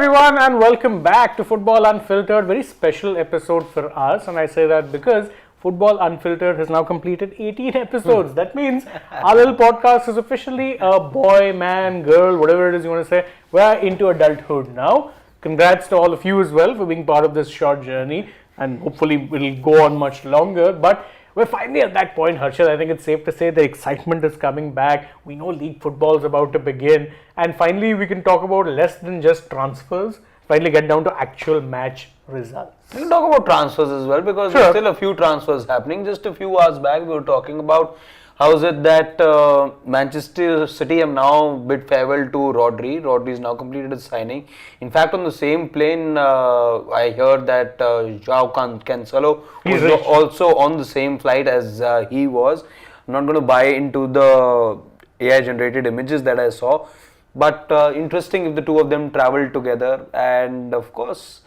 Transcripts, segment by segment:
everyone, and welcome back to Football Unfiltered. Very special episode for us, and I say that because Football Unfiltered has now completed 18 episodes. That means our little podcast is officially a boy, man, girl, whatever it is you want to say. We're into adulthood now. Congrats to all of you as well for being part of this short journey, and hopefully it'll go on much longer. But we're finally at that point, Harshad. I think it's safe to say the excitement is coming back. We know league football is about to begin, and finally we can talk about less than just transfers. Finally get down to actual match results. We can talk about transfers as well because there's still a few transfers happening. Just a few hours back we were talking about how is it that Manchester City have now bid farewell to Rodri. Rodri's now completed his signing. In fact, on the same plane, I heard that João Cancelo was also on the same flight as he was. I'm not going to buy into the AI-generated images that I saw. But interesting if the two of them travel together, and of course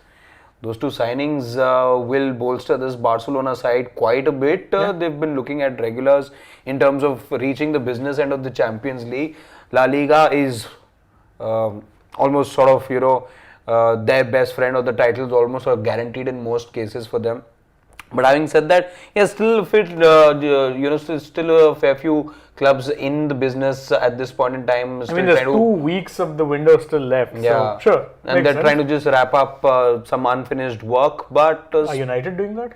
those two signings will bolster this Barcelona side quite a bit. They've been looking at regulars in terms of reaching the business end of the Champions League. La Liga is almost sort of their best friend, or the title is almost guaranteed in most cases for them. But having said that, still a fair few clubs in the business at this point in time. I mean, there's 2 weeks of the window still left. Yeah, so sure. And they're trying to just wrap up some unfinished work. But are United doing that?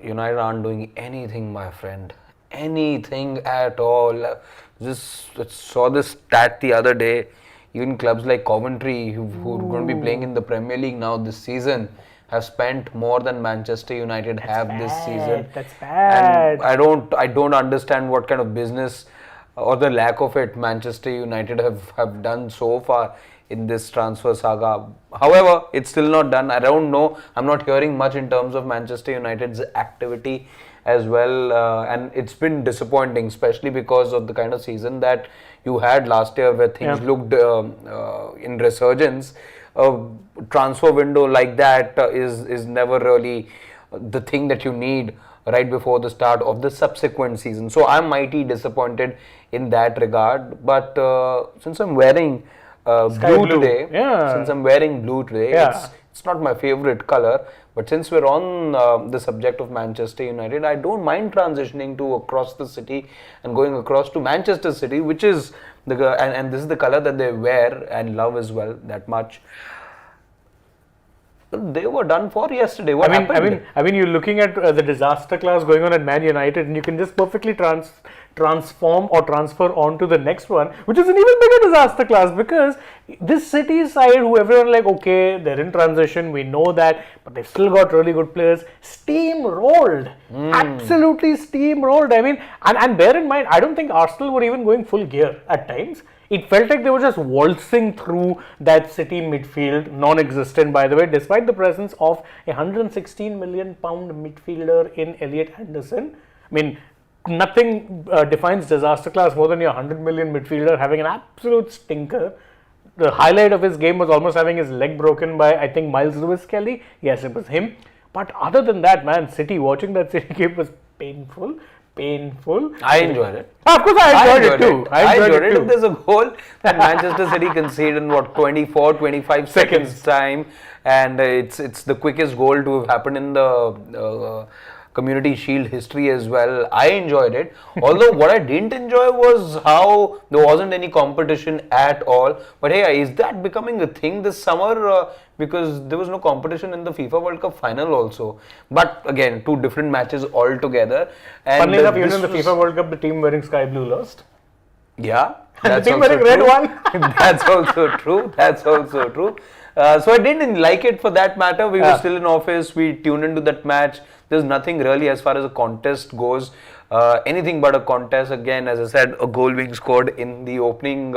United aren't doing anything, my friend. Anything at all. Just saw this stat the other day. Even clubs like Coventry, who are going to be playing in the Premier League now this season, have spent more than Manchester United this season. That's bad. And I don't understand what kind of business or the lack of it Manchester United have done so far in this transfer saga. However, it's still not done. I don't know. I'm not hearing much in terms of Manchester United's activity as well, and it's been disappointing, especially because of the kind of season that you had last year where things looked in resurgence. A transfer window like that is never really the thing that you need right before the start of the subsequent season. So I'm mighty disappointed in that regard. But since I'm wearing blue today, it's not my favorite color. But since we're on the subject of Manchester United, I don't mind transitioning to across the city and going across to Manchester City, which is and this is the color that they wear and love as well, that much. They were done for yesterday. What happened? I mean, you're looking at the disaster class going on at Man United, and you can just perfectly transform or transfer on to the next one, which is an even bigger disaster class, because this City side, who everyone like, okay, they're in transition, we know that, but they've still got really good players, steamrolled, absolutely steamrolled. I mean, and bear in mind, I don't think Arsenal were even going full gear at times. It felt like they were just waltzing through that City midfield, non-existent by the way, despite the presence of a £116 million midfielder in Elliot Anderson. I mean, nothing defines disaster class more than your 100 million midfielder having an absolute stinker. The highlight of his game was almost having his leg broken by, I think, Miles Lewis-Kelly. Yes, it was him. But other than that, man, watching that City game was painful. I enjoyed it. Of course, I enjoyed it too. I enjoyed it. If there's a goal that Manchester City conceded in 25 seconds time, and it's the quickest goal to have happened in the Community Shield history as well. I enjoyed it. Although what I didn't enjoy was how there wasn't any competition at all. But hey, is that becoming a thing this summer? Because there was no competition in the FIFA World Cup final also. But again, 2 different matches altogether. Funnily enough, even in the FIFA World Cup, the team wearing sky blue lost. Yeah, that's the team wearing red won. That's also true. So I didn't like it for that matter. We were still in office. We tuned into that match. There's nothing really as far as a contest goes. Anything but a contest. Again, as I said, a goal being scored in the opening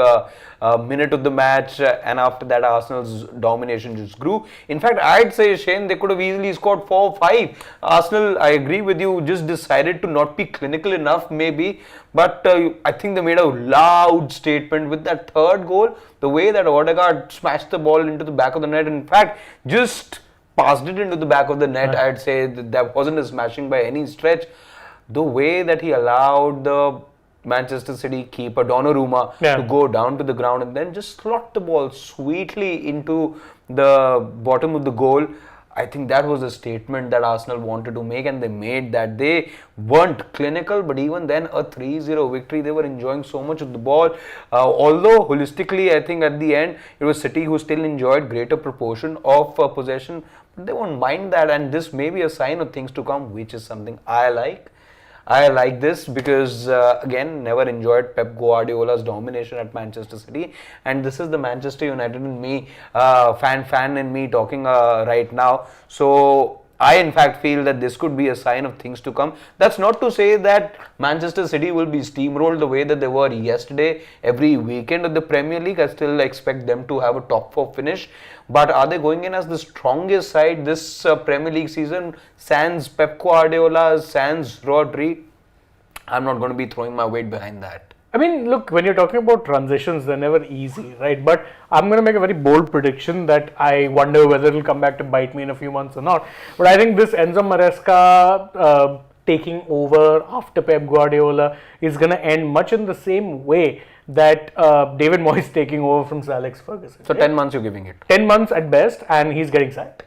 minute of the match, and after that Arsenal's domination just grew. In fact, I'd say, Shane, they could have easily scored 4 or 5. Arsenal, I agree with you, just decided to not be clinical enough maybe, but I think they made a loud statement with that third goal. The way that Odegaard smashed the ball into the back of the net, in fact, just passed it into the back of the net. I'd say that wasn't a smashing by any stretch. The way that he allowed the Manchester City keeper Donnarumma to go down to the ground and then just slot the ball sweetly into the bottom of the goal. I think that was a statement that Arsenal wanted to make, and they made that. They weren't clinical, but even then, a 3-0 victory, they were enjoying so much of the ball. Although, holistically, I think at the end, it was City who still enjoyed greater proportion of possession, but they won't mind that, and this may be a sign of things to come, which is something I like. I like this because, again, never enjoyed Pep Guardiola's domination at Manchester City, and this is the Manchester United in me, fan in me talking right now. So I in fact feel that this could be a sign of things to come. That's not to say that Manchester City will be steamrolled the way that they were yesterday every weekend of the Premier League. I still expect them to have a top 4 finish. But are they going in as the strongest side this Premier League season? Sans Pep Guardiola, sans Rodri? I'm not going to be throwing my weight behind that. I mean, look, when you're talking about transitions, they're never easy, right? But I'm going to make a very bold prediction that I wonder whether it'll come back to bite me in a few months or not. But I think this Enzo Maresca taking over after Pep Guardiola is going to end much in the same way that David Moyes taking over from Sir Alex Ferguson. So 10 months you're giving it? 10 months at best, and he's getting sacked.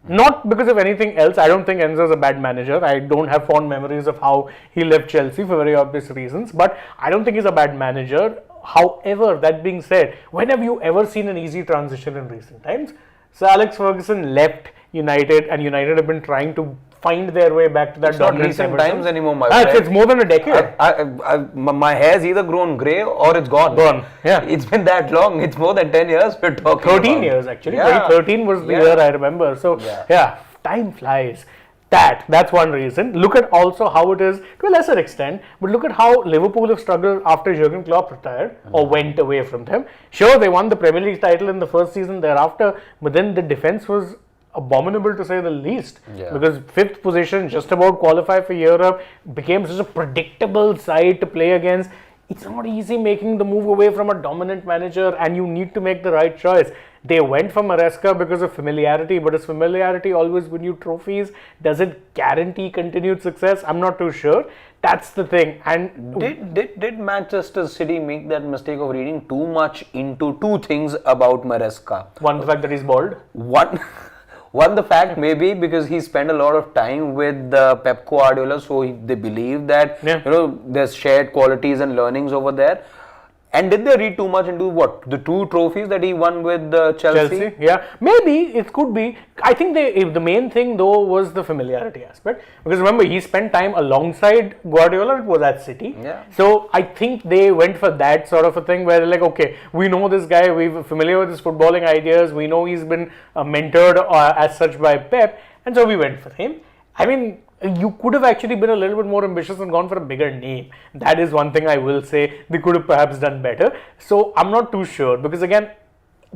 Not because of anything else. I don't think Enzo is a bad manager. I don't have fond memories of how he left Chelsea for very obvious reasons, but I don't think he's a bad manager. However, that being said, when have you ever seen an easy transition in recent times? Sir Alex Ferguson left United, and United have been trying to find their way back to that dominance. It's not recent times anymore, my friend. It's more than a decade. My hair's either grown grey or it's gone. Yeah. It's been that long. It's more than 10 years we're talking 13 about. years actually. Yeah. 2013 was the year I remember. So yeah, time flies. That's one reason. Look at also how it is to a lesser extent, but look at how Liverpool have struggled after Jurgen Klopp retired or went away from them. Sure, they won the Premier League title in the first season thereafter, but then the defense was abominable to say the least, because 5th position, just about qualify for Europe, became such a predictable side to play against. It's not easy making the move away from a dominant manager, and you need to make the right choice. They went for Maresca because of familiarity, but is familiarity always win you trophies? Does it guarantee continued success? I'm not too sure. That's the thing. And did Manchester City make that mistake of reading too much into two things about Maresca? One, the fact that he's bald. One, the fact maybe because he spent a lot of time with Pep Guardiola, so they believe that there's shared qualities and learnings over there. And did they read too much into what? The 2 trophies that he won with Chelsea? Yeah. Maybe it could be. I think the main thing though was the familiarity aspect. Because remember, he spent time alongside Guardiola, it was at City. Yeah. So I think they went for that sort of a thing where they're like, okay, we know this guy, we're familiar with his footballing ideas, we know he's been mentored as such by Pep, and so we went for him. I mean, you could have actually been a little bit more ambitious and gone for a bigger name. That is one thing I will say they could have perhaps done better. So I'm not too sure, because again,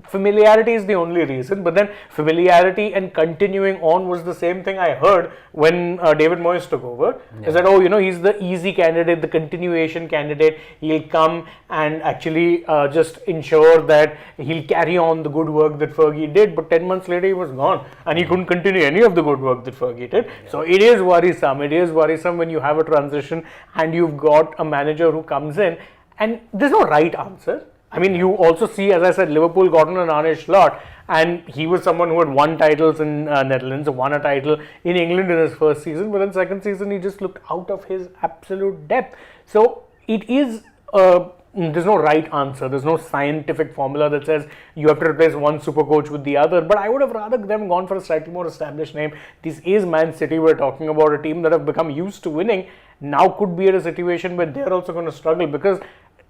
familiarity is the only reason, but then familiarity and continuing on was the same thing I heard when David Moyes took over. Is that, he's the easy candidate, the continuation candidate. He'll come and actually just ensure that he'll carry on the good work that Fergie did, but 10 months later he was gone and he couldn't continue any of the good work that Fergie did. So it is worrisome. It is worrisome when you have a transition and you've got a manager who comes in and there's no right answer. I mean, you also see, as I said, Liverpool got on an Arne Slot, and he was someone who had won titles in Netherlands, won a title in England in his first season, but in second season he just looked out of his absolute depth. So it is, there's no right answer, there's no scientific formula that says you have to replace one super coach with the other, but I would have rather them gone for a slightly more established name. This is Man City, we're talking about a team that have become used to winning, now could be at a situation where they're also going to struggle, because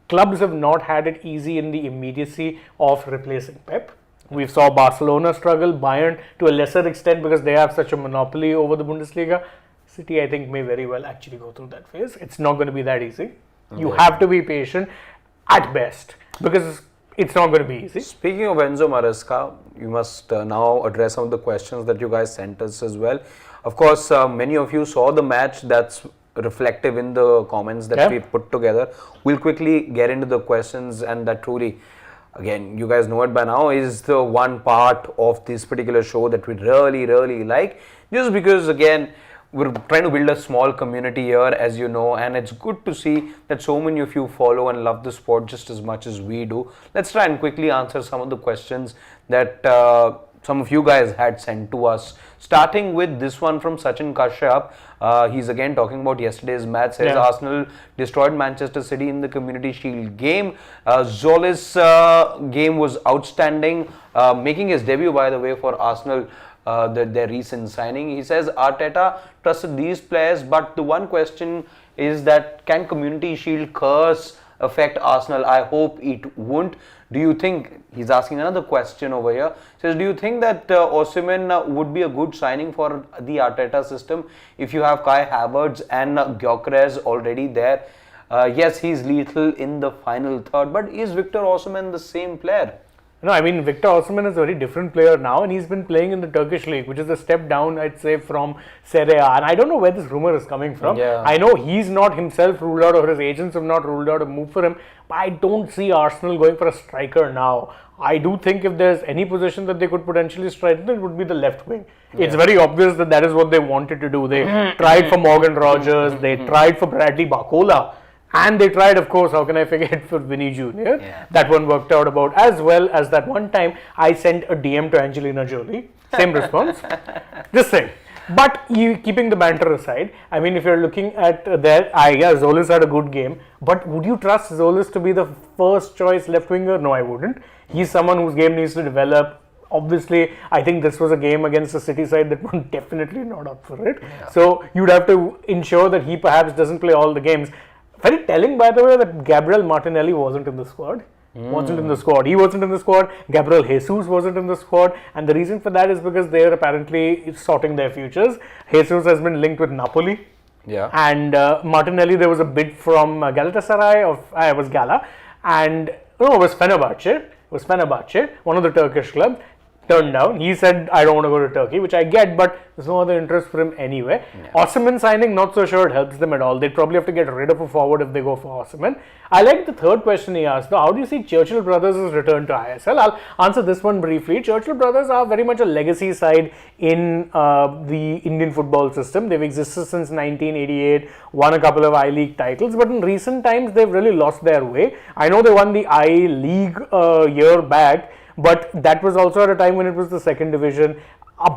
clubs have not had it easy in the immediacy of replacing Pep. We saw Barcelona struggle, Bayern to a lesser extent because they have such a monopoly over the Bundesliga. City, I think, may very well actually go through that phase. It's not going to be that easy. You have to be patient at best, because it's not going to be easy. Speaking of Enzo Maresca, you must now address some of the questions that you guys sent us as well. Of course, many of you saw the match. That's reflective in the comments that we put together. We'll quickly get into the questions, and that truly, again, you guys know it by now, is the one part of this particular show that we really like, just because, again, we're trying to build a small community here, as you know, and it's good to see that so many of you follow and love the sport just as much as we do. Let's try and quickly answer some of the questions that some of you guys had sent to us. Starting with this one from Sachin Kashyap. He's again talking about yesterday's match. Says Arsenal destroyed Manchester City in the Community Shield game. Zolis game was outstanding, making his debut, by the way, for Arsenal. Their recent signing. He says Arteta trusted these players, but the one question is that can Community Shield curse affect Arsenal? I hope it won't. Do you think, he's asking another question over here, says, do you think that Osimhen would be a good signing for the Arteta system if you have Kai Havertz and Gyökeres already there? Yes, he's lethal in the final third, but is Victor Osimhen the same player? No, I mean, Victor Osimhen is a very different player now, and he's been playing in the Turkish league, which is a step down, I'd say, from Serie A. And I don't know where this rumor is coming from. I know he's not himself ruled out, or his agents have not ruled out a move for him, but I don't see Arsenal going for a striker now. I do think if there's any position that they could potentially strengthen, it would be the left wing. It's very obvious that that is what they wanted to do. They tried for Morgan Rogers, they tried for Bradley Barcola. And they tried, of course, how can I forget, for Vinny Jr. That one worked out about, as well as that one time I sent a DM to Angelina Jolie. Same response. Just saying. But keeping the banter aside, I mean, if you're looking at that, Zolis had a good game. But would you trust Zolis to be the first choice left winger? No, I wouldn't. He's someone whose game needs to develop. Obviously, I think this was a game against the City side that was definitely not up for it. So you'd have to ensure that he perhaps doesn't play all the games. Very telling, by the way, that Gabriel Martinelli wasn't in the squad. He wasn't in the squad. Gabriel Jesus wasn't in the squad. And the reason for that is because they are apparently sorting their futures. Jesus has been linked with Napoli. And Martinelli, there was a bid from Galatasaray, it was Gala. And, no, it was Fenerbahce. One of the Turkish clubs. Turned down. He said, I don't want to go to Turkey, which I get, but there's no other interest for him anyway. Osimhen signing, not so sure it helps them at all. They'd probably have to get rid of a forward if they go for Osimhen. I like the third question he asked, though. How do you see Churchill Brothers' return to ISL? I'll answer this one briefly. Churchill Brothers are very much a legacy side in the Indian football system. They've existed since 1988, won a couple of I-League titles, but in recent times, they've really lost their way. I know they won the I-League a year back, but that was also at a time when it was the second division.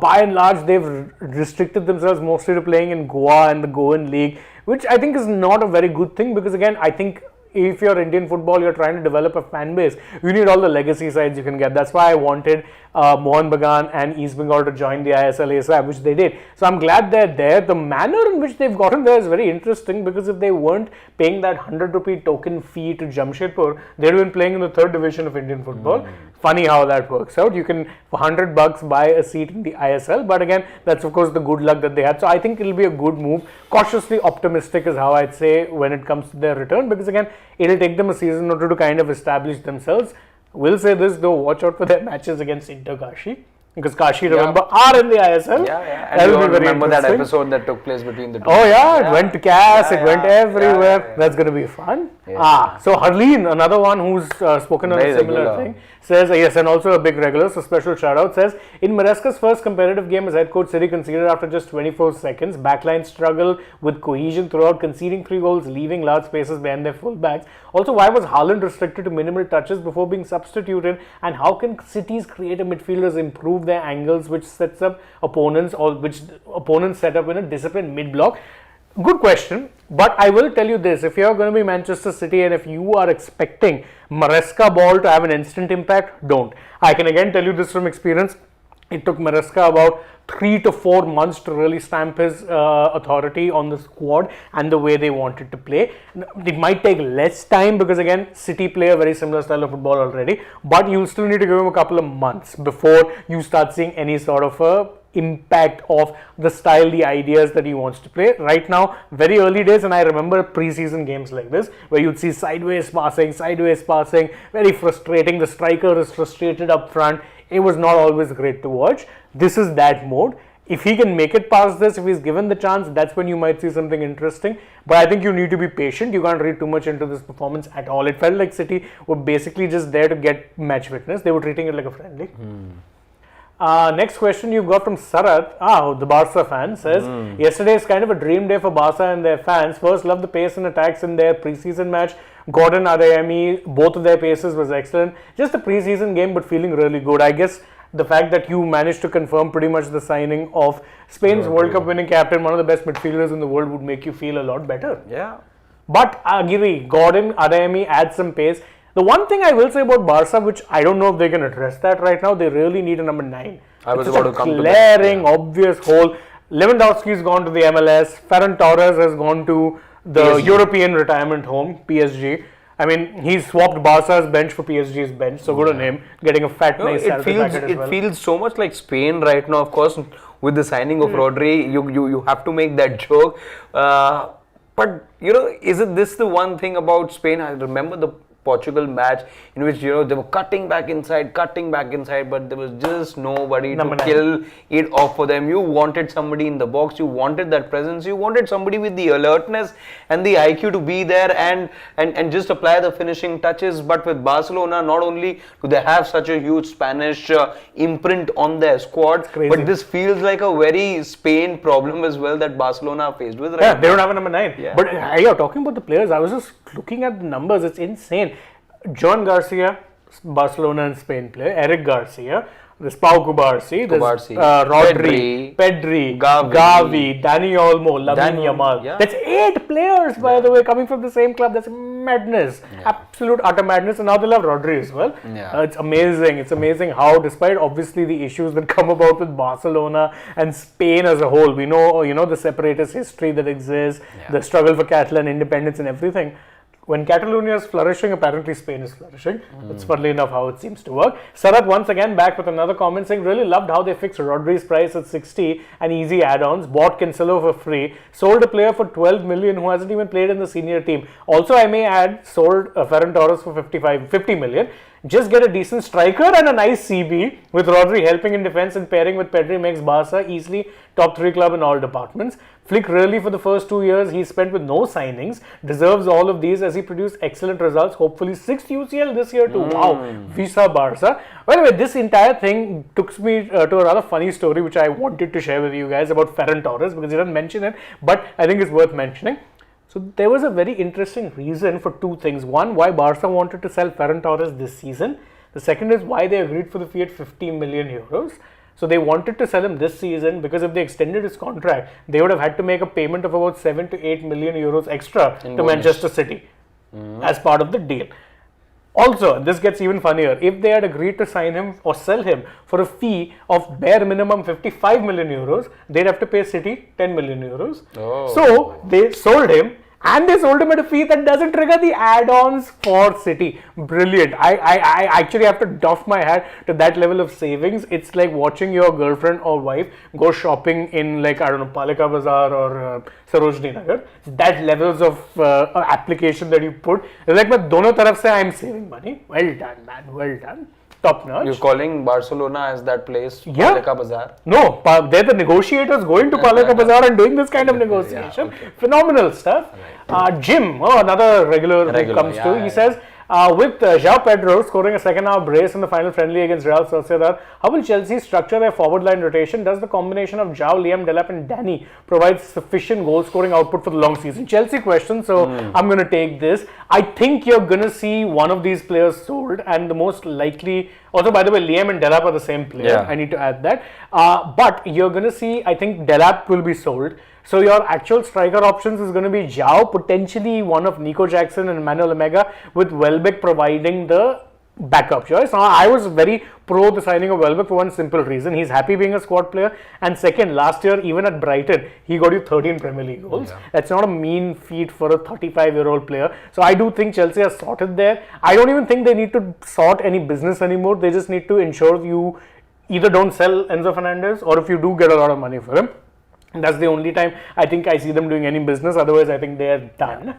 By and large, they've restricted themselves mostly to playing in Goa and the Goan League, which I think is not a very good thing because, again, I think if you're Indian football, you're trying to develop a fan base, you need all the legacy sides you can get. That's why I wanted Mohan Bagan and East Bengal to join the ISL ASAP, which they did. So I'm glad they're there. The manner in which they've gotten there is very interesting because if they weren't paying that 100 rupee token fee to Jamshedpur, they'd have been playing in the third division of Indian football. Funny how that works out. You can, for $100, buy a seat in the ISL, but again, that's of course the good luck that they had. So I think it'll be a good move. Cautiously optimistic is how I'd say when it comes to their return, because again, it'll take them a season or two to kind of establish themselves. We'll say this though, watch out for their matches against Inter Kashi. Because Kashi, remember, are in the ISL. And you all remember that episode that took place between the two. Oh it went to CAS, it went everywhere. That's going to be fun. So Harleen, another one who's spoken on a similar thing, says, yes, and also a big regular, so special shout out, says, in Maresca's first competitive game as head coach, City conceded after just 24 seconds. Backline struggle with cohesion throughout, conceding 3 goals, leaving large spaces behind their fullbacks. Also, why was Haaland restricted to minimal touches before being substituted? And how can City's creative midfielders improve their angles, which sets up opponents, or which opponents set up in a disciplined mid-block? Good question, but I will tell you this, if you're going to be Manchester City and if you are expecting Maresca ball to have an instant impact, don't. I can again tell you this from experience. It took Maresca about 3 to 4 months to really stamp his authority on the squad and the way they wanted to play. It might take less time because again, City play a very similar style of football already, but you still need to give him a couple of months before you start seeing any sort of a impact of the style, the ideas that he wants to play. Right now, very early days, and I remember pre-season games like this where you'd see sideways passing, very frustrating. The striker is frustrated up front. It was not always great to watch. This is that mode. If he can make it past this, if he's given the chance, that's when you might see something interesting. But I think you need to be patient. You can't read too much into this performance at all. It felt like City were basically just there to get match fitness. They were treating it like a friendly. Next question you've got from Sarat. The Barca fan says, yesterday is kind of a dream day for Barca and their fans. First, love the pace and attacks in their preseason match. Gordon, Adeyemi, both of their paces was excellent. Just a preseason game, but feeling really good. I guess the fact that you managed to confirm pretty much the signing of Spain's World Cup winning captain, one of the best midfielders in the world, would make you feel a lot better. Yeah. But Agiri, Gordon, Adeyemi add some pace. The one thing I will say about Barca, which I don't know if they can address that right now, they really need a number 9. I was about to come to that. Glaring, obvious hole. Lewandowski's gone to the MLS. Ferran Torres has gone to the PSG. European retirement home, PSG. I mean, he's swapped Barca's bench for PSG's bench, so good on him, getting a fat, nice salary packet as well. It feels so much like Spain right now. Of course, with the signing of Rodri, you have to make that joke. But, isn't this the one thing about Spain? I remember the Portugal match in which they were cutting back inside, but there was just nobody to kill it off for them. You wanted somebody in the box, you wanted that presence, you wanted somebody with the alertness and the IQ to be there and just apply the finishing touches. But with Barcelona, not only do they have such a huge Spanish imprint on their squad, but this feels like a very Spain problem as well that Barcelona are faced with right now. They don't have a number 9. Yeah. But talking about the players, I was just looking at the numbers, it's insane. John Garcia, Barcelona and Spain player. Eric Garcia. There's Pau Cubarsí. There's Rodri, Pedri, Gavi, Dani Olmo, Lamine Yamal. Yeah. That's 8 players, by the way, coming from the same club. That's madness. Yeah. Absolute utter madness. And now they'll have Rodri as well. Yeah. It's amazing. It's amazing how, despite obviously the issues that come about with Barcelona and Spain as a whole, we know, the separatist history that exists, the struggle for Catalan independence and everything. When Catalonia is flourishing, apparently Spain is flourishing. That's funnily enough how it seems to work. Sarat once again back with another comment saying, really loved how they fixed Rodri's price at 60 and easy add-ons, bought Cancelo for free, sold a player for 12 million who hasn't even played in the senior team. Also, I may add, sold Ferran Torres for 50 million. Just get a decent striker and a nice CB with Rodri helping in defense and pairing with Pedri makes Barca easily top 3 club in all departments. Flick really for the first 2 years he spent with no signings deserves all of these as he produced excellent results. Hopefully 6th UCL this year too. Wow, Visa Barca. By the way, this entire thing took me to a rather funny story which I wanted to share with you guys about Ferran Torres because he didn't mention it, but I think it's worth mentioning. So there was a very interesting reason for 2 things. One, why Barca wanted to sell Ferran Torres this season. The second is why they agreed for the fee at 50 million euros. So they wanted to sell him this season because if they extended his contract, they would have had to make a payment of about 7 to 8 million euros extra to Manchester City as part of the deal. Also, this gets even funnier. If they had agreed to sign him or sell him for a fee of bare minimum 55 million euros, they'd have to pay City 10 million euros. Oh. So they sold him. And they sold him at a fee that doesn't trigger the add-ons for City. Brilliant. I actually have to doff my hat to that level of savings. It's like watching your girlfriend or wife go shopping in Palika Bazaar or Sarojini Nagar. That levels of application that you put. It's like dono taraf se I'm saving money. Well done, man. Well done. Top notch. You're calling Barcelona as that place, Palika Bazaar? No, they're the negotiators going to Palika Bazaar and doing this kind of negotiation. Phenomenal stuff. Jim, another regular who comes to. He says, with João Pedro scoring a second half brace in the final friendly against Real Sociedad, how will Chelsea structure their forward line rotation? Does the combination of João, Liam Delap and Danny provide sufficient goal scoring output for the long season? Chelsea question, so I'm going to take this. I think you're going to see one of these players sold and the most likely, also by the way, Liam and Delap are the same player. I need to add that. But you're going to see, I think Delap will be sold. So your actual striker options is going to be João, potentially one of Nico Jackson and Manuel Omega, with Welbeck providing the backup choice. Now, I was very pro the signing of Welbeck for one simple reason. He's happy being a squad player. And second, last year, even at Brighton, he got you 13 Premier League goals. That's not a mean feat for a 35-year-old player. So I do think Chelsea has sorted there. I don't even think they need to sort any business anymore. They just need to ensure you either don't sell Enzo Fernandez or if you do get a lot of money for him. And that's the only time I think I see them doing any business. Otherwise, I think they are done.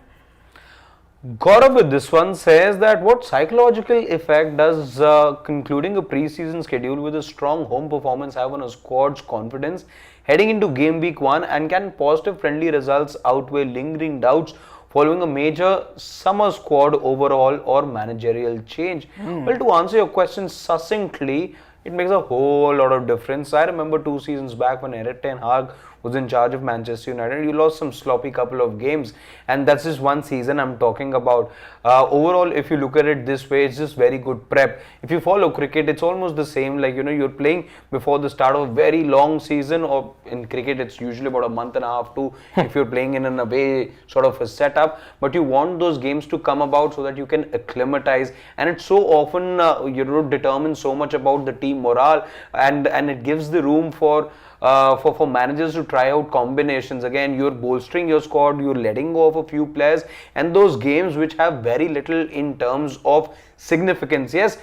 Gaurav with this one says that what psychological effect does concluding a pre-season schedule with a strong home performance have on a squad's confidence heading into game week 1, and can positive friendly results outweigh lingering doubts following a major summer squad overhaul or managerial change? Well, to answer your question succinctly, it makes a whole lot of difference. I remember 2 seasons back when Erik ten Hag was in charge of Manchester United, you lost some sloppy couple of games, and that's just one season I'm talking about. Overall, if you look at it this way, it's just very good prep. If you follow cricket, it's almost the same, like, you're playing before the start of a very long season, or in cricket it's usually about a month and a half to if you're playing in an away sort of a setup, but you want those games to come about so that you can acclimatize, and it's so often determines so much about the team morale, and it gives the room for managers to try out combinations. Again, you're bolstering your squad, you're letting go of a few players, and those games which have very little in terms of significance. Yes,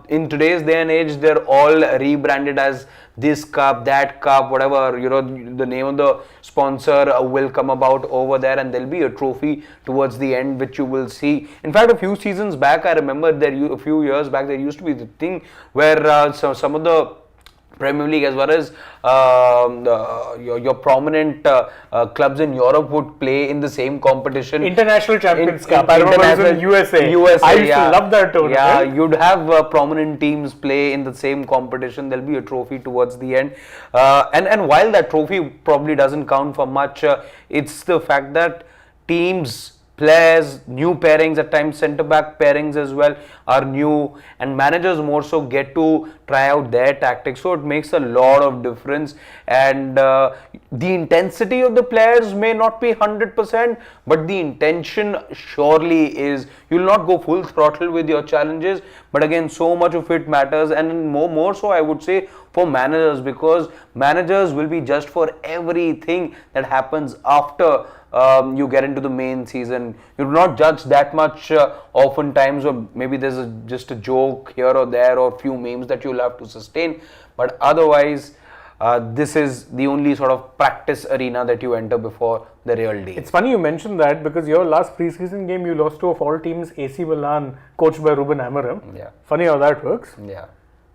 in today's day and age, they're all rebranded as this cup, that cup, whatever, the name of the sponsor will come about over there, and there'll be a trophy towards the end which you will see. In fact, a few seasons back, I remember a few years back, there used to be the thing where some of the Premier League, as well as your prominent clubs in Europe would play in the same competition. International Champions Cup. I remember it was in USA. I used to love that tournament. Yeah, you'd have prominent teams play in the same competition. There'll be a trophy towards the end. And while that trophy probably doesn't count for much, it's the fact that teams, players, new pairings, at times centre-back pairings as well are new, and managers more so get to try out their tactics, so it makes a lot of difference. And the intensity of the players may not be 100%, but the intention surely is. You'll not go full throttle with your challenges, but again, so much of it matters, and more so I would say for managers, because managers will be judged for everything that happens after you get into the main season. You do not judge that much oftentimes, or maybe there's just a joke here or there, or few memes that you'll have to sustain, but otherwise this is the only sort of practice arena that you enter before the real deal. It's funny you mentioned that, because your last preseason game you lost to, of all teams, AC Milan, coached by Ruben Amorim. Yeah. Funny how that works. Yeah.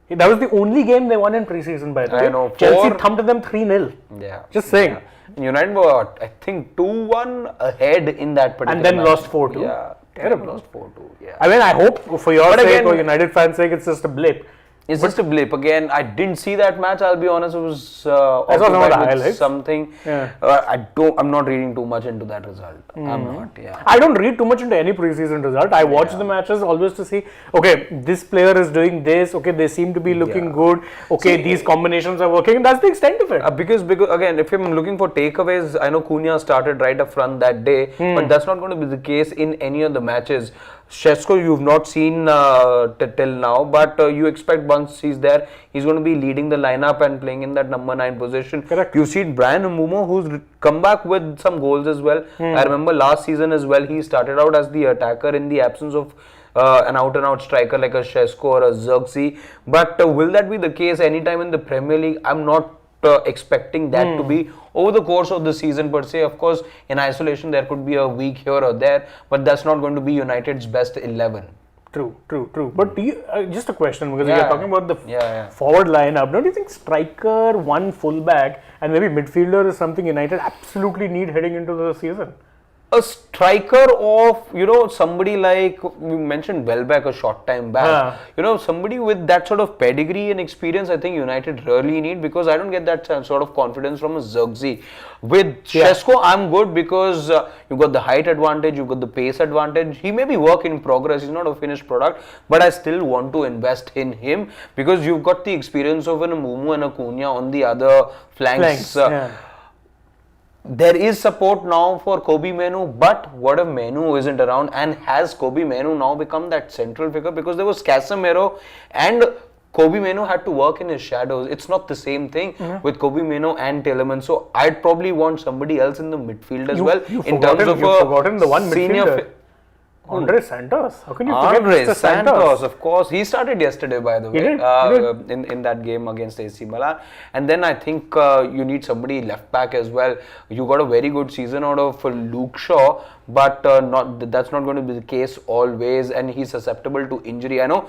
That was the only game they won in preseason, by the way. I know. Chelsea thumped them 3-0. Yeah. Just saying. Yeah. United were, I think, 2-1 ahead in that particular and then match. lost 4-2. Yeah. Terrible. Lost 4-2. Yeah. I mean, I hope for your sake or United fans' sake, it's just a blip. It's just a blip. Again, I didn't see that match, I'll be honest. It was I saw some of the highlights. Something. Yeah. I'm not reading too much into that result. I'm not, yeah. I don't read too much into any preseason result. I watch the matches always to see, okay, this player is doing this, okay, they seem to be looking good, okay, these combinations are working, and that's the extent of it. Because again, if I'm looking for takeaways, I know Cunha started right up front that day, but that's not going to be the case in any of the matches. Šeško, you've not seen till now, but you expect once he's there, he's going to be leading the lineup and playing in that number 9 position. Correct. You've seen Brian Mbeumo, who's come back with some goals as well. I remember last season as well, he started out as the attacker in the absence of an out-and-out striker like a Šeško or a Zirkzee. But will that be the case anytime in the Premier League? I'm not expecting that to be over the course of the season per se. Of course, in isolation there could be a week here or there, but that's not going to be United's best 11. True. But do you, just a question, because you're talking about the forward lineup, don't you think striker, one fullback, and maybe midfielder is something United absolutely need heading into the season? A striker of, somebody like, we mentioned Welbeck a short time back, somebody with that sort of pedigree and experience, I think United really need, because I don't get that sort of confidence from a Zirkzee. With Šeško, I'm good because you've got the height advantage, you've got the pace advantage. He may be work in progress, he's not a finished product, but I still want to invest in him because you've got the experience of an Mbeumo and a Cunha on the other flanks. There is support now for Kobe Menu, but what if Menu isn't around, and has Kobe Menu now become that central figure? Because there was Casemiro and Kobe Menu had to work in his shadows. It's not the same thing with Kobe Menu and Tielemans. So I'd probably want somebody else in the midfield as well. In terms of you've forgotten the one midfielder. Andre Santos. How can you forget Mr. Santos? Of course, he started yesterday, by the way, in that game against AC Milan. And then I think you need somebody left back as well. You got a very good season out of Luke Shaw, but that's not going to be the case always, and he's susceptible to injury. I know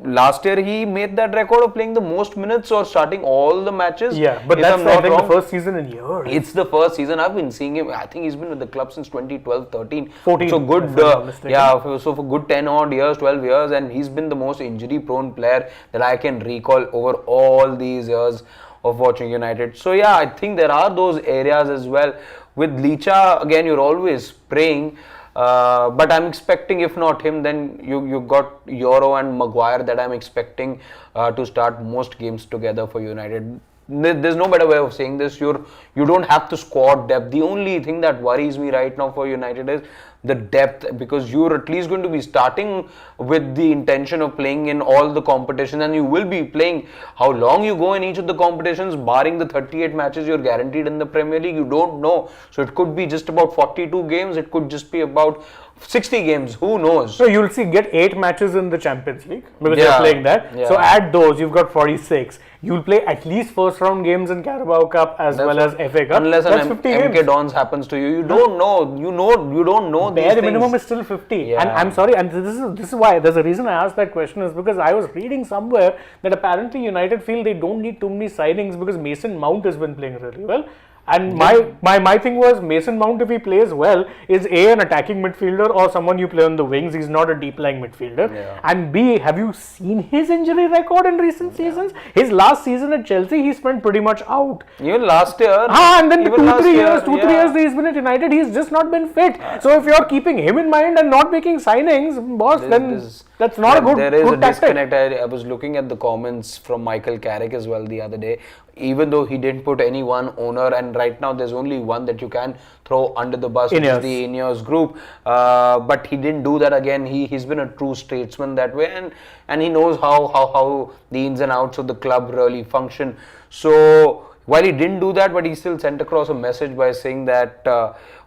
last year he made that record of playing the most minutes or starting all the matches. Yeah, but if that's I'm not the wrong. first season in years. It's the first season I've been seeing him. I think he's been with the club since 2012, 13. 14. So good, if I'm not mistaken. so for good 10 odd years, 12 years, and he's been the most injury prone player that I can recall over all these years of watching United. So yeah, I think there are those areas as well. With Licha, again, you're always praying. But I'm expecting, if not him, then you got Euro and Maguire that I'm expecting to start most games together for United. There's no better way of saying this. You don't have to squad depth. The only thing that worries me right now for United is the depth, because you're at least going to be starting with the intention of playing in all the competitions, and you will be playing. How long you go in each of the competitions, barring the 38 matches you're guaranteed in the Premier League, you don't know. So it could be just about 42 games, it could just be about 60 games, who knows. So you'll get 8 matches in the Champions League because Yeah. you're playing that. Yeah. So add those, you've got 46. You'll play at least first round games in Carabao Cup as well as FA Cup. Unless That's an 50 MK games. Dons happens to you, you don't know. You don't know these Bare things. minimum is still 50. Yeah. And I'm sorry, and this is why there's a reason I asked that question, is because I was reading somewhere that apparently United feel they don't need too many signings because Mason Mount has been playing really well. And my thing was, Mason Mount, if he plays well, is A, an attacking midfielder or someone you play on the wings. He's not a deep lying midfielder. Yeah. And B, have you seen his injury record in recent seasons? His last season at Chelsea, he spent pretty much out. Even last year. And then even 2-3 last years, year, 2-3 years that he's been at United, he's just not been fit. So if you're keeping him in mind and not making signings, boss, then that's not a good There is good a tactic. disconnect. I was looking at the comments from Michael Carrick as well the other day. Even though he didn't put any one owner, and right now there's only one that you can throw under the bus, which is the Ineos group. But he didn't do that again. He's been a true statesman that way, and he knows how the ins and outs of the club really function. So while he didn't do that, but he still sent across a message by saying that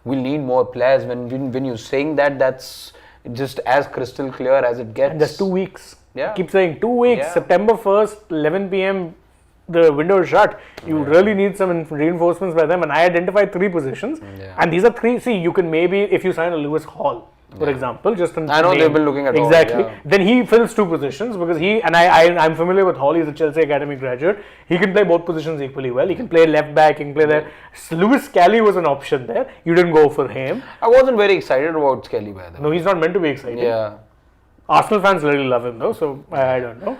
we'll need more players. When you're saying that, that's just as crystal clear as it gets. And there's 2 weeks. Yeah. Keep saying 2 weeks. Yeah. September 1st, 11 p.m. The window is shut. You really need some reinforcements by them. And I identified 3 positions. Yeah. And these are 3. See, you can maybe, if you sign a Lewis Hall, for example, just a I know name. they've been looking at Hall, exactly. yeah. Then he fills 2 positions because I'm familiar with Hall. He's a Chelsea Academy graduate. He can play both positions equally well. He can play left back. He can play there. Lewis Skelly was an option there. You didn't go for him. I wasn't very excited about Skelly by the way. No, he's not meant to be exciting. Yeah. Arsenal fans really love him though, so I don't know.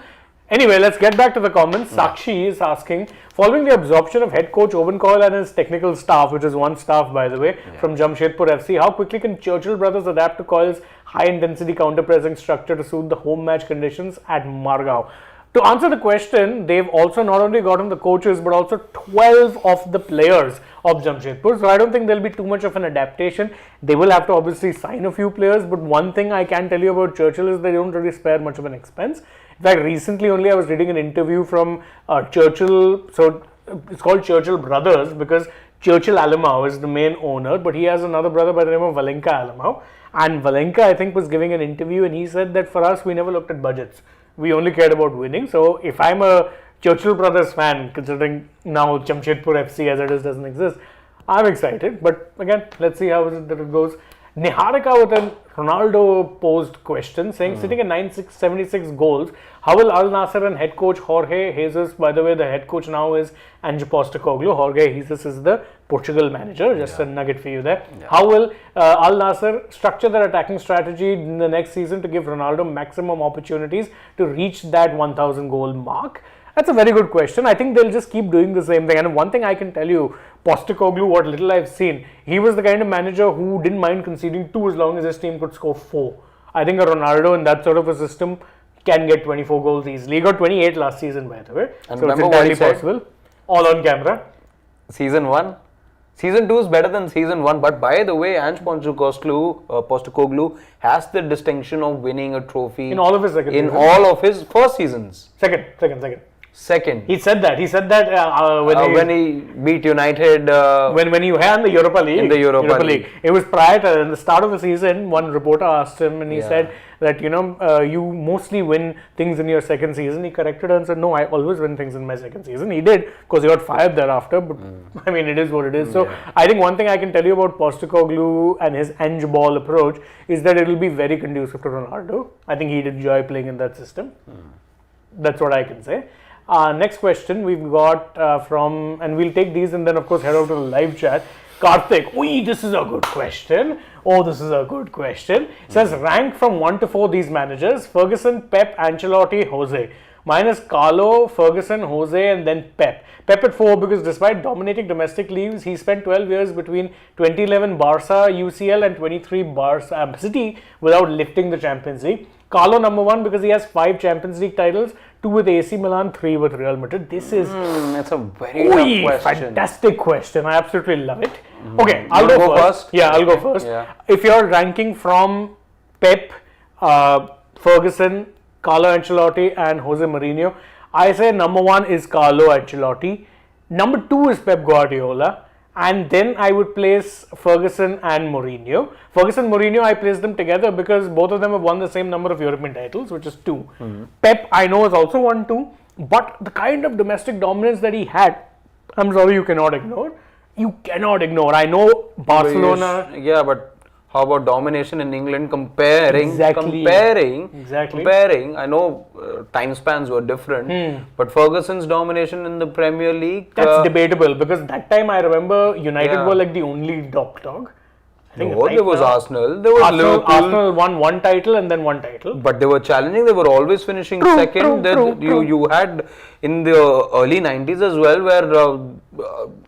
Anyway, let's get back to the comments. Sakshi is asking, following the absorption of head coach Owen Coyle and his technical staff, which is one staff by the way, from Jamshedpur FC, how quickly can Churchill brothers adapt to Coyle's high-intensity counter-pressing structure to suit the home match conditions at Margao? To answer the question, they've also not only gotten the coaches, but also 12 of the players of Jamshedpur. So I don't think there'll be too much of an adaptation. They will have to obviously sign a few players, but one thing I can tell you about Churchill is they don't really spare much of an expense. In fact, recently only I was reading an interview from Churchill. So it's called Churchill Brothers because Churchill Alamau is the main owner, but he has another brother by the name of Valenka Alamau. And Valenka, I think, was giving an interview and he said that for us, we never looked at budgets. We only cared about winning. So if I'm a Churchill Brothers fan, considering now Jamshedpur FC as it is doesn't exist, I'm excited. But again, let's see how it goes. Niharika with a Ronaldo posed question saying, sitting at 76 goals, how will Al Nassr and head coach Jorge Jesus, by the way, the head coach now is Ange Postecoglou. Jorge Jesus is the Portugal manager, just a nugget for you there. How will Al Nassr structure their attacking strategy in the next season to give Ronaldo maximum opportunities to reach that 1,000 goal mark? That's a very good question. I think they'll just keep doing the same thing. And one thing I can tell you, Postecoglou, what little I've seen, he was the kind of manager who didn't mind conceding 2 as long as his team could score 4. I think a Ronaldo in that sort of a system can get 24 goals easily. He got 28 last season, by the way. And so it's remember what he entirely said? possible. All on camera. Season 1. Season 2 is better than Season 1, but by the way, Ange Postecoglou has the distinction of winning a trophy In all of his second in seasons. all of his first seasons. Second. second. He said that. He said that When he beat United. When you had in the Europa League. In the Europa League. It was prior to the start of the season. One reporter asked him, and he said that you mostly win things in your second season. He corrected her and said, no, I always win things in my second season. He did, because he got fired thereafter. But I mean, it is what it is. So I think one thing I can tell you about Postecoglou and his Ange ball approach is that it will be very conducive to Ronaldo. I think he'd enjoy playing in that system. That's what I can say. Next question we've got from, and we'll take these and then of course head over to the live chat. Karthik, this is a good question. This is a good question. It says rank from 1 to 4 these managers: Ferguson, Pep, Ancelotti, Jose. Mine is Carlo, Ferguson, Jose, and then Pep. Pep at 4 because despite dominating domestic leagues, he spent 12 years between 2011 Barca, UCL, and 23 Barca City without lifting the Champions League. Carlo number 1 because he has 5 Champions League titles, 2 with AC Milan, 3 with Real Madrid. This is that's a very tough question. Fantastic question. I absolutely love it. Okay, I'll go first. Yeah, I'll go first. Yeah. If you're ranking from Pep, Ferguson, Carlo Ancelotti, and Jose Mourinho, I say number 1 is Carlo Ancelotti. Number 2 is Pep Guardiola. And then I would place Ferguson and Mourinho. Ferguson, Mourinho, I place them together because both of them have won the same number of European titles, which is 2. Pep, I know, has also won 2. But the kind of domestic dominance that he had, I'm sorry, you cannot ignore. You cannot ignore. I know Barcelona. Yeah, but how about domination in England? Comparing. I know time spans were different, but Ferguson's domination in the Premier League. That's debatable because that time I remember United were like the only dog. There was Arsenal. There was Liverpool. Arsenal won 1 title and then 1 title. But they were challenging. They were always finishing second. True. You had in the early 90s as well, where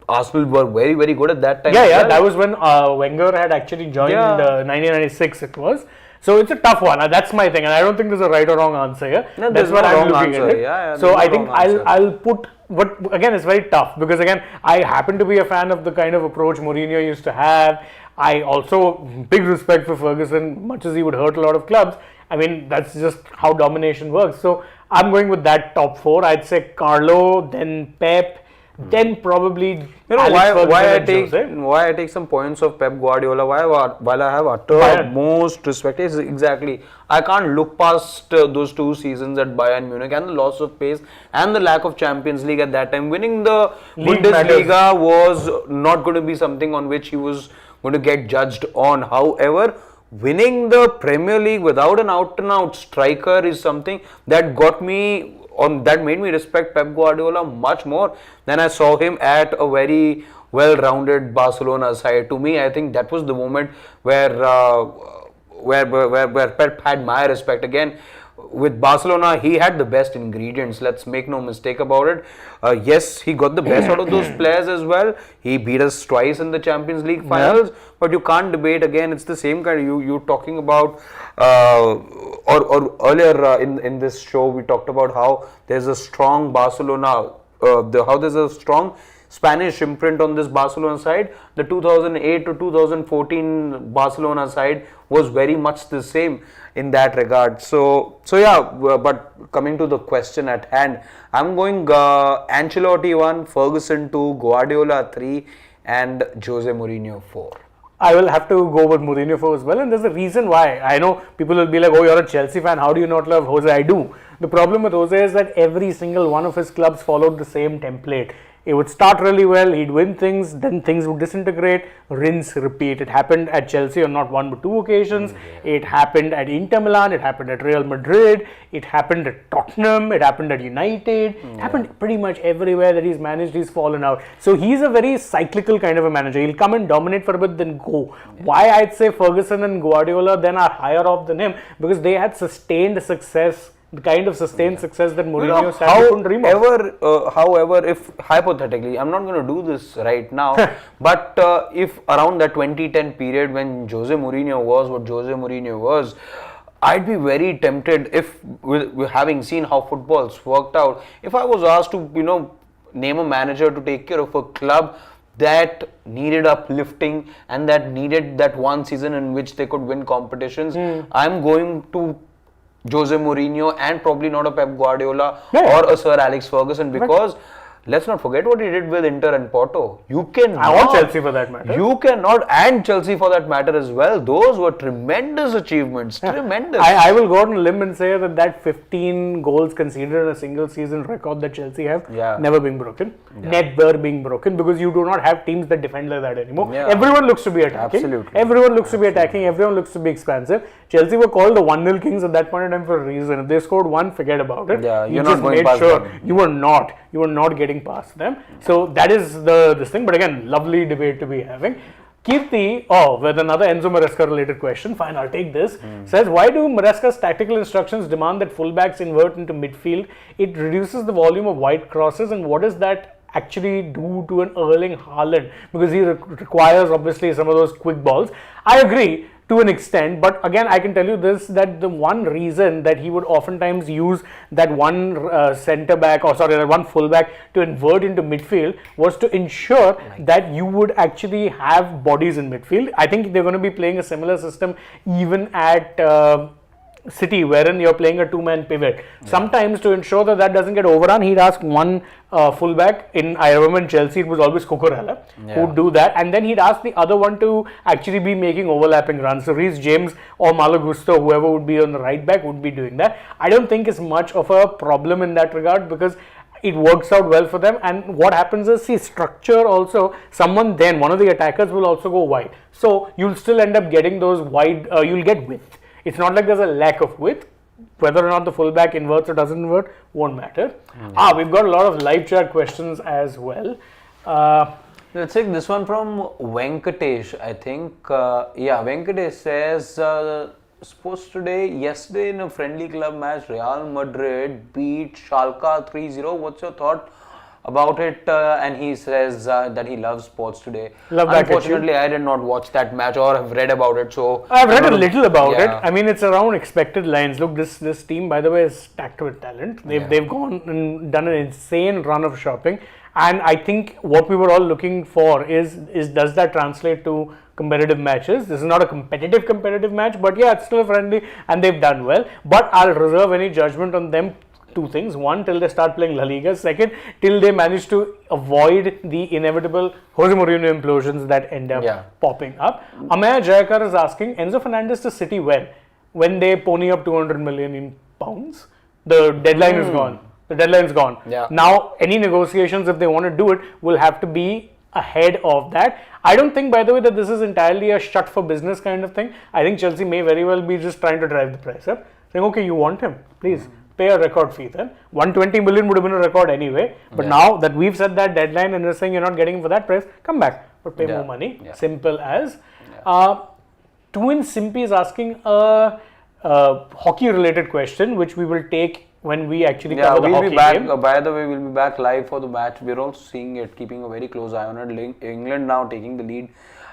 Arsenal were very, very good at that time. Yeah. That was when Wenger had actually joined 1996. It was. So it's a tough one. That's my thing, and I don't think there's a right or wrong answer here. No, that's what I'm looking at it. So I think I'll put. But again, it's very tough because again, I happen to be a fan of the kind of approach Mourinho used to have. I also big respect for Ferguson, much as he would hurt a lot of clubs. I mean, that's just how domination works. So I'm going with that top 4. I'd say Carlo, then Pep, then probably why I take some points of Pep Guardiola. While I have utmost respect, is exactly I can't look past those 2 seasons at Bayern Munich and the loss of pace and the lack of Champions League at that time. Winning the Bundesliga was not going to be something on which he was going to get judged on. However, winning the Premier League without an out-and-out striker is something that that made me respect Pep Guardiola much more than I saw him at a very well-rounded Barcelona side. To me, I think that was the moment where Pep had my respect. Again, with Barcelona, he had the best ingredients. Let's make no mistake about it. Yes, he got the best out of those players as well. He beat us twice in the Champions League finals. But you can't debate. Again, it's the same kind. You're talking about, or earlier in this show, we talked about how there's a strong Barcelona. How there's a strong Spanish imprint on this Barcelona side. The 2008 to 2014 Barcelona side was very much the same in that regard. So yeah, but coming to the question at hand, I'm going Ancelotti 1, Ferguson 2, Guardiola 3, and Jose Mourinho 4. I will have to go with Mourinho 4 as well, and there's a reason why. I know people will be like, oh, you're a Chelsea fan, how do you not love Jose? I do. The problem with Jose is that every single one of his clubs followed the same template. It would start really well, he'd win things, then things would disintegrate, rinse, repeat. It happened at Chelsea on not 1 but 2 occasions. It happened at Inter Milan, it happened at Real Madrid, it happened at Tottenham, it happened at United. It happened pretty much everywhere that he's managed, he's fallen out. So he's a very cyclical kind of a manager. He'll come and dominate for a bit, then go. Why I'd say Ferguson and Guardiola then are higher off than him? Because they had sustained success, the kind of sustained success that Mourinho couldn't dream of. However, if hypothetically, I'm not going to do this right now, but if around that 2010 period when Jose Mourinho was what Jose Mourinho was, I'd be very tempted, if having seen how football's worked out, if I was asked to name a manager to take care of a club that needed uplifting and that needed that one season in which they could win competitions, I'm going to Jose Mourinho and probably not a Pep Guardiola Yeah. or a Sir Alex Ferguson, because let's not forget what he did with Inter and Porto. You can Or Chelsea for that matter. You cannot, and Chelsea for that matter as well. Those were tremendous achievements. Tremendous. I will go out on a limb and say that 15 goals conceded in a single season record that Chelsea have never been broken. Never being broken, because you do not have teams that defend like that anymore. Yeah. Everyone looks to be attacking. Absolutely. Everyone looks to be attacking. Everyone looks to be expansive. Chelsea were called the 1-0 kings at that point in time for a reason. If they scored one, forget about it. Yeah, you you're just not going made past sure them. you were not getting past them. So that is this thing. But again, lovely debate to be having. Kirti, with another Enzo Maresca related question, fine, I'll take this, says, why do Maresca's tactical instructions demand that fullbacks invert into midfield? It reduces the volume of wide crosses, and what does that actually do to an Erling Haaland? Because he requires obviously some of those quick balls. I agree to an extent, but again, I can tell you this, that the one reason that he would oftentimes use that one that one fullback to invert into midfield was to ensure that you would actually have bodies in midfield. I think they're going to be playing a similar system even at City, wherein you're playing a two-man pivot. Sometimes to ensure that doesn't get overrun, he'd ask one fullback. I remember in Chelsea, it was always Cucurella who'd do that, and then he'd ask the other one to actually be making overlapping runs. So Reece James or Malo Gusto, whoever would be on the right back, would be doing that. I don't think it's much of a problem in that regard, because it works out well for them. And what happens is, structure also, one of the attackers will also go wide. So you'll still end up getting those wide, you'll get width. It's not like there's a lack of width. Whether or not the fullback inverts or doesn't invert won't matter. We've got a lot of live chat questions as well. Let's take this one from Venkatesh, I think. Venkatesh says, yesterday in a friendly club match, Real Madrid beat Schalke 3-0. What's your thought about it? And he says that he loves Sports Today. Unfortunately, I did not watch that match or have read about it. So I've read a little about it. I mean, it's around expected lines. Look, this team, by the way, is stacked with talent. They've gone and done an insane run of shopping. And I think what we were all looking for is does that translate to competitive matches? This is not a competitive match, but yeah, it's still friendly and they've done well. But I'll reserve any judgment on them. Two things: one, till they start playing La Liga; second, till they manage to avoid the inevitable Jose Mourinho implosions that end up popping up. Amaya Jayakar is asking Enzo Fernandez to City when they pony up 200 million in pounds. The deadline is gone. The deadline is gone. Now, any negotiations, if they want to do it, will have to be ahead of that. I don't think, by the way, that this is entirely a shut for business kind of thing. I think Chelsea may very well be just trying to drive the price up, saying, okay, you want him, please pay a record fee then. 120 million would have been a record anyway, but now that we've set that deadline and they're saying you're not getting him for that price, come back, but pay more money. Simple as. Twin Simpy is asking a hockey related question, which we will take when we actually cover the hockey game. By the way, we'll be back live for the match. We're also seeing it, keeping a very close eye on it. England now taking the lead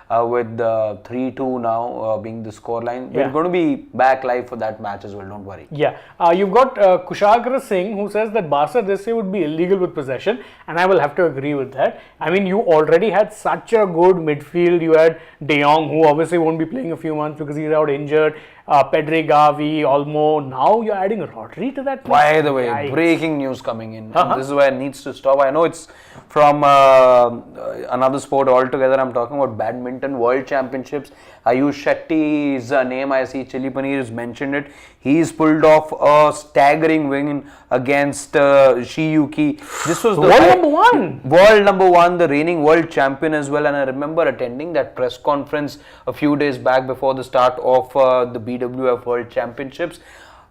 with 3-2 now being the scoreline. We're going to be back live for that match as well, don't worry. You've got Kushagra Singh, who says that Barca this year would be illegal with possession, and I will have to agree with that. I mean, you already had such a good midfield. You had De Jong, who obviously won't be playing a few months because he's out injured. Pedri, Gavi, Olmo. Now you're adding Rodri to that. By the way, breaking news coming in. This is where it needs to stop. I know it's from another sport altogether. I'm talking about badminton World Championships. Ayush Shetty's name, I see Chili Paneer has mentioned it. He's pulled off a staggering win against Shiyuki. This was the world number one, the reigning world champion as well. And I remember attending that press conference a few days back before the start of the BWF World Championships.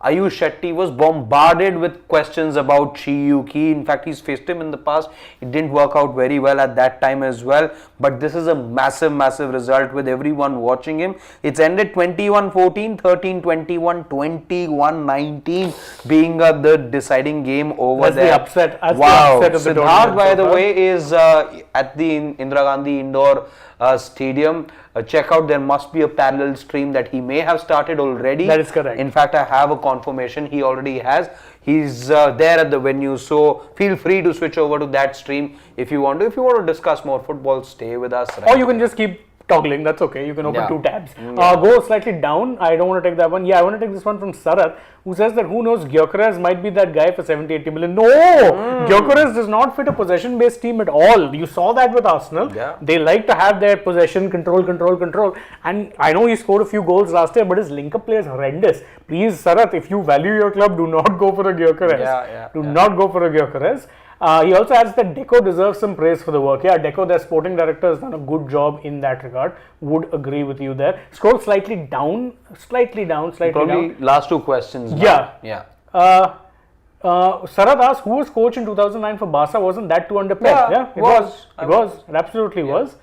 Ayush Shetty was bombarded with questions about Shiyuki. In fact, he's faced him in the past. It didn't work out very well at that time as well. But this is a massive result with everyone watching him. It's ended 21-14, 13-21, 21-19 being the deciding game over there. That's the upset. Wow. Siddharth, by the way, is at the Indira Gandhi Indoor Stadium. Check out, there must be a parallel stream that he may have started already. That is correct. In fact, I have a confirmation he already has. He's there at the venue, so feel free to switch over to that stream if you want to. If you want to discuss more football, stay with us. Or you can just keep toggling, that's okay. You can open Yeah. two tabs. Go slightly down. I don't want to take that one. Yeah, I want to take this one from Sarat, who says that who knows, Gyökeres might be that guy for 70-80 million. No! Gyökeres does not fit a possession-based team at all. You saw that with Arsenal. Yeah. They like to have their possession, control. And I know he scored a few goals last year, but his link-up play is horrendous. Please, Sarat, if you value your club, do not go for a Gyökeres. Do not go for a Gyökeres. He also adds that Deco deserves some praise for the work. Yeah, Deco, their sporting director, has done a good job in that regard. Would agree with you there. Scroll slightly down. Probably last two questions. Yeah. Yeah. Sarat asked, who was coach in 2009 for Barca? Wasn't that too underpaid? Yeah, it was. It absolutely was.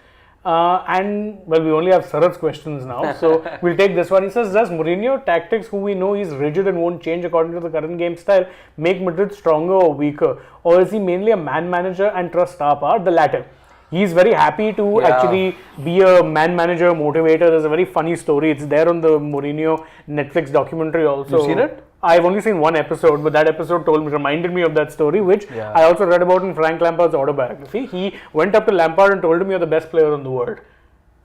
And well, we only have Sarat's questions now, so we'll take this one. He says, does Mourinho tactics, who we know is rigid and won't change according to the current game style, make Madrid stronger or weaker? Or is he mainly a man manager and trust star power? The latter. He's very happy to actually be a man manager, motivator. There's a very funny story. It's there on the Mourinho Netflix documentary also. You've seen it? I've only seen one episode, but that episode reminded me of that story, which I also read about in Frank Lampard's autobiography. He went up to Lampard and told him, you're the best player in the world.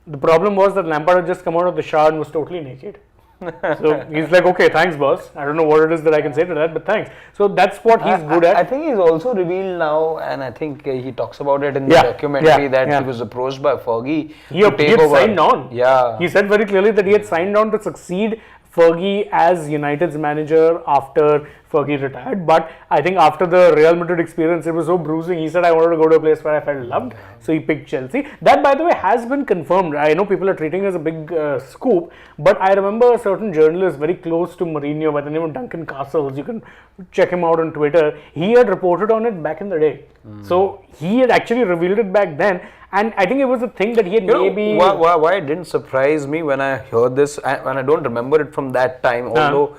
The problem was that Lampard had just come out of the shower and was totally naked. So he's like, okay, thanks, boss. I don't know what it is that I can say to that, but thanks. So that's what he's good at. I think he's also revealed now, and I think he talks about it in the documentary that he was approached by Fergie. He had signed on. Yeah. He said very clearly that he had signed on to succeed Fergie as United's manager after Fergie retired, but I think after the Real Madrid experience, it was so bruising. He said, I wanted to go to a place where I felt loved, so he picked Chelsea. That, by the way, has been confirmed. I know people are treating it as a big scoop, but I remember a certain journalist very close to Mourinho by the name of Duncan Castles. You can check him out on Twitter. He had reported on it back in the day. So he had actually revealed it back then. And I think it was a thing that he had maybe... Why it didn't surprise me when I heard this, and I don't remember it from that time, although...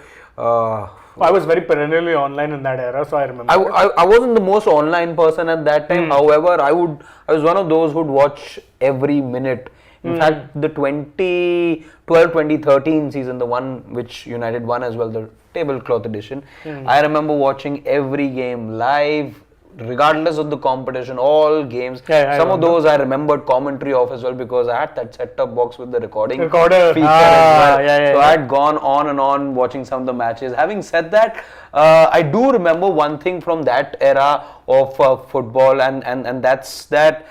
I was very perennially online in that era, so I remember. I wasn't the most online person at that time. However, I was one of those who'd watch every minute. In fact, the 2012-2013 season, the one which United won as well, the tablecloth edition, I remember watching every game live, regardless of the competition, all games. Some of those I remembered commentary of as well, because I had that set-top box with the recording feature as well. So I had gone on and on watching some of the matches. Having said that, I do remember one thing from that era of football, and that's that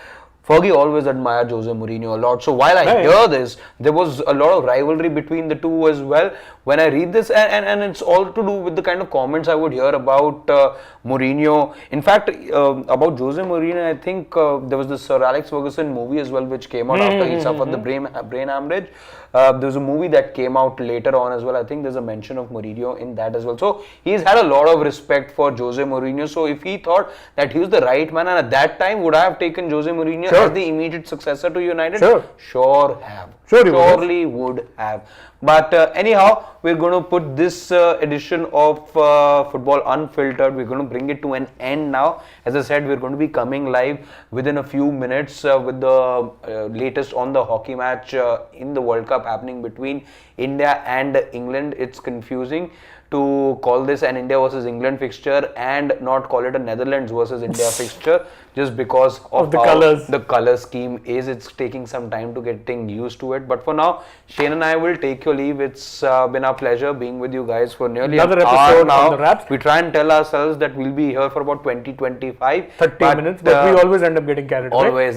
Fergie always admired Jose Mourinho a lot. So while I hear this, there was a lot of rivalry between the two as well. When I read this, and it's all to do with the kind of comments I would hear about Mourinho. In fact, about Jose Mourinho, I think there was the Sir Alex Ferguson movie as well, which came out after he suffered the brain hemorrhage. There was a movie that came out later on as well. I think there's a mention of Mourinho in that as well. So he's had a lot of respect for Jose Mourinho. So if he thought that he was the right man, and at that time would I have taken Jose Mourinho as the immediate successor to United? Surely would have. But anyhow, we're going to put this edition of Football Unfiltered, we're going to bring it to an end now. As I said, we're going to be coming live within a few minutes with the latest on the hockey match in the World Cup happening between India and England. It's confusing to call this an India versus England fixture and not call it a Netherlands versus India fixture, just because of the how colours. The color scheme is. It's taking some time to getting used to it. But for now, Shane and I will take your leave. It's been our pleasure being with you guys for nearly another an hour episode now. on the Wraps. We try and tell ourselves that we'll be here for about 20-25 30 minutes, but we always end up getting carried away.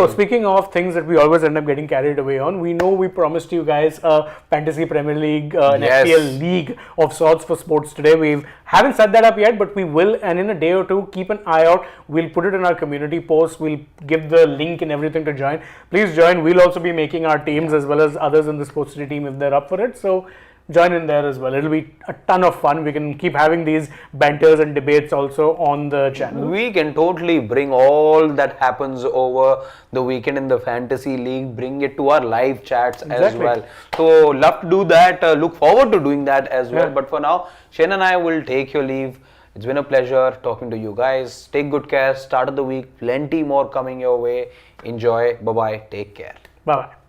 Speaking of things that we always end up getting carried away on, we know we promised you guys a Fantasy Premier League, an FPL league of sorts for sports today. We haven't set that up yet, but we will, and in a day or two, keep an eye out. We'll put it in our community post. We'll give the link and everything to join. Please join. We'll also be making our teams as well as others in the Sports City team if they're up for it. So join in there as well. It'll be a ton of fun. We can keep having these banters and debates also on the channel. We can totally bring all that happens over the weekend in the fantasy league, bring it to our live chats as well. So love to do that. Look forward to doing that as well. But for now, Shane and I will take your leave. It's been a pleasure talking to you guys. Take good care. Start of the week. Plenty more coming your way. Enjoy. Bye-bye. Take care. Bye-bye.